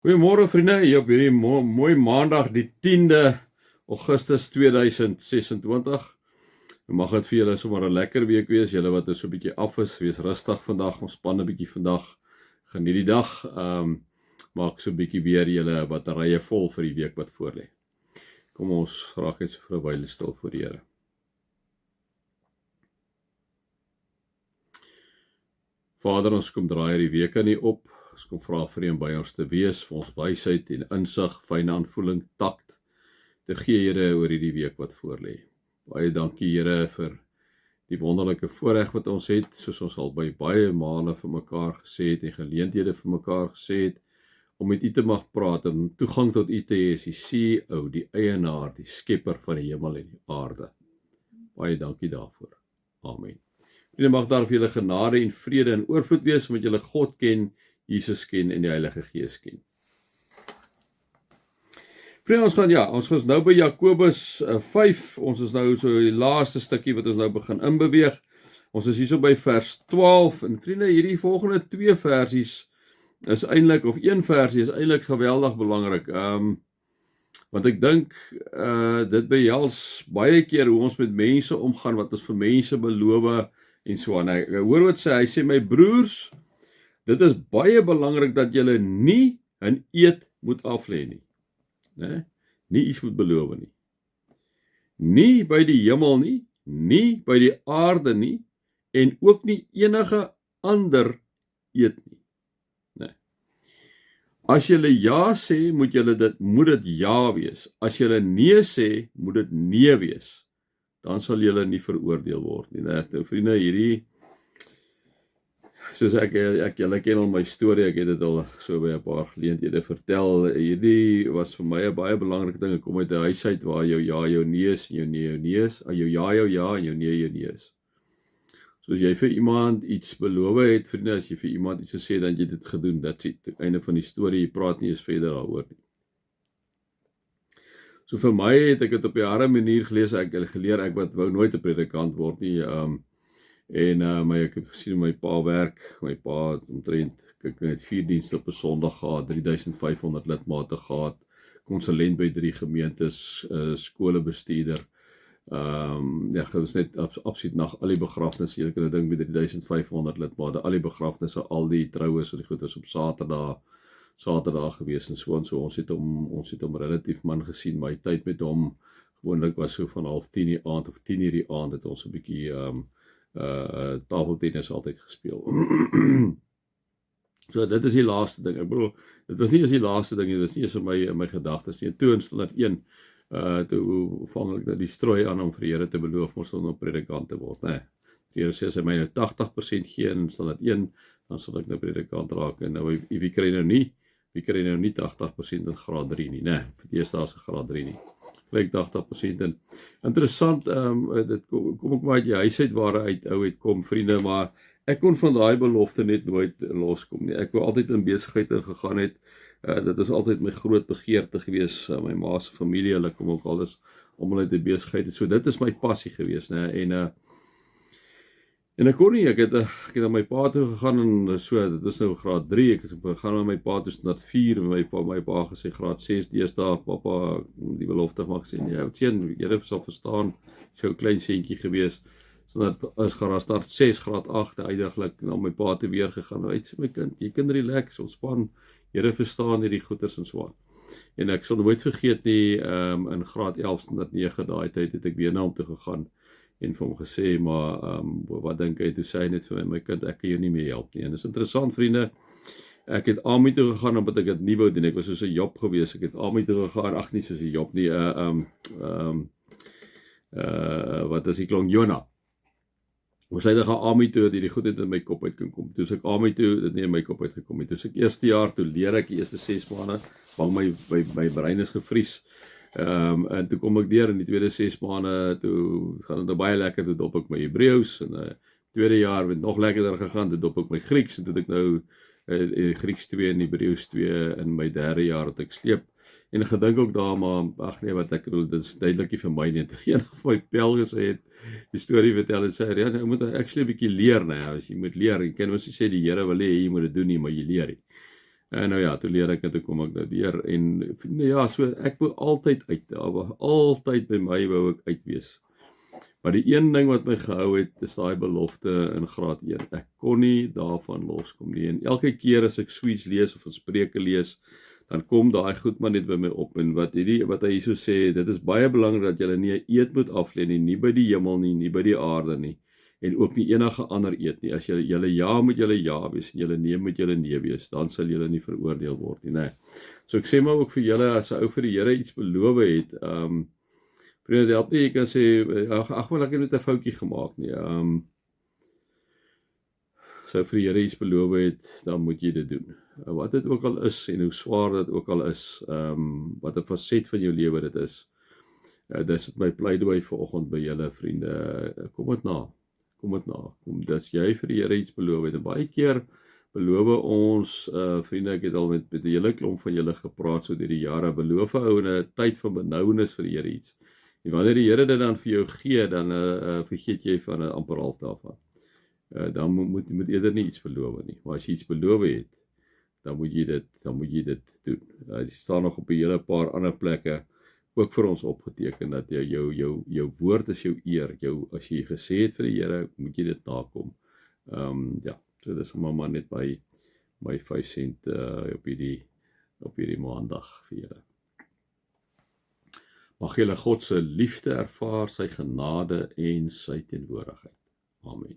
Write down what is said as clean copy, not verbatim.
Goeiemôre vriende, hier op hierdie mooi maandag die 10de Augustus 2026. Mag dit vir julle sommer 'n lekker week wees, julle wat so 'n bietjie af is, wees rustig vandag, ontspan 'n bietjie vandag, geniet die dag, maak so 'n bietjie weer julle batterye vol vir die week wat voorlê. Kom ons raak net so vir 'n wyle stil voor die Here. Vader, ons kom draai hierdie week aan U op. Ons kom vra vir U om by ons te wees, vir ons wysheid en insig, fyne aanvoeling, takt te gee, Here, oor hierdie week wat voorlê. Baie dankie, Here, vir die wonderlike voorreg wat ons het, soos ons al by baie male vir mekaar gesê het en geleenthede vir mekaar gesê het, om met U te mag praat en toegang tot U te hê as die CEO, die eienaar, die skepper van die hemel en die aarde. Baie dankie daarvoor. Amen. En mag daar vir julle genade en vrede en oorvloed wees, omdat julle God ken, Jesus ken en die Heilige Gees ken. Vriende, ons gaan nou by Jakobus 5, ons is nou so die laaste stukkie wat ons nou begin inbeweeg. Ons is hier so by vers 12, en vriende, hierdie volgende twee versies is eintlik, of een versie is eintlik geweldig belangrik, want ek dink, dit behels baie keer hoe ons met mense omgaan, wat ons vir mense beloof, en so aan. Ek hoor wat hy sê, my broers, dit is baie belangrik dat julle nie 'n eed moet aflê nie. Nie iets moet beloof nie. Nie by die hemel nie, nie by die aarde nie, en ook nie enige ander eed nie. As julle ja sê, moet dit ja wees. As julle nee sê, moet dit nee wees. Dan sal julle nie veroordeel word nie. Nou, vriende, hierdie, soos julle ken al my storie, ek het dit al so by 'n paar geleenthede vertel, hierdie was vir my 'n baie belangrike ding. Ek kom uit 'n huis uit waar jou ja jou nee is, en jou nee jou nee is, jou ja en jou nee jou nee is. So as jy vir iemand iets beloof het, vriende, as jy vir iemand iets gesê, dan jy dit gedoen, that's it. Die einde van die storie, jy praat nie eens verder daaroor nie. So vir my het ek dit op 'n harde manier gelees, ek geleer, ek wat wou nooit 'n predikant word nie, ek het gesien my pa werk, my pa het omtrent, ek het 4 dienste op 'n Sondag gehad, 3500 lidmate gehad, konsulent by 3 gemeentes, skolebestuurder, ek was net absoluut na al die begrafnisse, jy kan dink met 3500 lidmate, al die begrafnisse, al die troues, so die goeders op Saterdag gewees en so, ons het hom relatief min gesien, my tyd met hom, gewoonlik was so van 9:30 die aand, of 10:00 die aand, het ons 'n bietjie, tafeltennis altyd gespeel. So dit is die laaste ding, ek bedoel, dit was nie eens die laaste ding, dit is nie eens in my gedagtes nie, toe in standaard 1, toe vang ek die strooi aan om vir die Here te beloof, ons sal nou predikant te word, die Here sê, as hy my nou 80% gee in standaard 1, dan sal ek nou predikant raak, en nou, wie kry nou nie 80% in graad 3 nie, vir die eerste daar's 'n graad 3 nie, gelyk 80% in. Interessant, dit kom ek maar uit die huis uit waar hy uit kom, vriende, maar ek kon van daai belofte net nooit loskom nie. Ek wou altyd in besigheid ingegaan het, dit is altyd my groot begeerte gewees, my ma se familie, hulle kom ook alles almal uit die besigheid, so dit is my passie gewees, en ek kon nie, ek het aan my pa toe gegaan, en so, dit is nou graad 3, ek het gegaan aan my pa toe standaard 4, en my pa gesê, graad 6, deesdae, papa, die belofte mag sê, Here sal verstaan, so klein seentjie gewees, standaard is graad 6, graad 8, eindiglik na my pa toe weer gegaan, hy sê, my kind, jy kan relax, ontspan, Here verstaan hierdie goeters en so aan. En ek sal nooit vergeet nie, in graad 11, standaard 9, daai tyd het ek weer na hom toe gegaan, en vir hom gesê, maar wat dink hy, toe sê hy net vir my kind, ek kan jou nie meer help nie, en dit is interessant, vriende, ek het Ami toe gegaan, omdat ek het nie wou doen, ek was soos 'n Job gewees, ek het Ami toe gegaan, nie soos 'n Job nie, wat is die klonk, Jona, ons het gaan Ami toe, die goed het in my kop uit kan kom, toe ek Ami toe, dit nie in my kop uit gekom het, toe ek eerste jaar, toe leer ek die eerste 6 maande, bang my brein is gevries, en toe kom ek deur in die tweede 6 maande, toe gaan dit baie lekker, toe dop ek my Hebreëus, en tweede jaar het nog lekkerder gegaan, toe dop ek my Grieks, en toe het ek nou Grieks 2 en Hebreëus 2 in my derde jaar het ek sleep, en ek gedink ook daar, maar wat ek bedoel, dit is duidelik nie vir my nie, een van my pel gesê het, die storie vertel en sê, jy moet actually 'n bietjie leer, as jy moet leer, jy kan mos nie sê die Here wil hê jy moet dit doen nie, maar jy leer nie. En nou ja, toe leer ek en toe kom ek nou deur en nou ja, so ek wou altyd uit, altyd by my wou ek uit wees. Maar die een ding wat my gehou het, is daai belofte in graad 1. Ek kon nie daarvan loskom nie. En elke keer as ek Sweets lees of 'n Spreuke lees, dan kom daai goed maar net by my op. En wat hy hierso sê, dit is baie belangrik dat jy nie 'n eed moet aflê nie by die hemel nie, nie by die aarde nie, en ook nie enige ander eed nie. As julle ja moet julle ja wees en julle nee moet julle nee wees, dan sal julle nie veroordeel word nie, né? So ek sê maar ook vir julle, as 'n ou vir die Here iets beloof het, vriende, dit help nie, jy kan sê, ag maar ek het net 'n foutjie gemaak nie. So vir die Here iets beloof het, dan moet jy dit doen. Wat dit ook al is en hoe swaar dit ook al is, wat 'n faset van jou lewe dit is. Dis dit my pleidooi vanoggend by julle vriende. Kom dit na. Kom dat jy vir die Here iets beloof het. En baie keer beloof ons, vriende, ek het al met 'n hele klomp van julle gepraat so deur die jare, beloof ou in 'n tyd van benouenis vir die Here iets. En wanneer die Here dit dan vir jou gee, dan vergeet jy van amper half daarvan. Dan moet eerder nie iets beloof nie. Maar as jy iets beloof het, dan moet jy dit doen. Dit staan nog op 'n hele paar ander plekke ook vir ons opgeteken dat jou woord is jou eer. As jy gesê het vir die Here, moet jy dit nakom. Ja, so dis maar net my 5 sent op hierdie maandag vir julle. Mag julle God se liefde ervaar, sy genade en sy teenwoordigheid. Amen.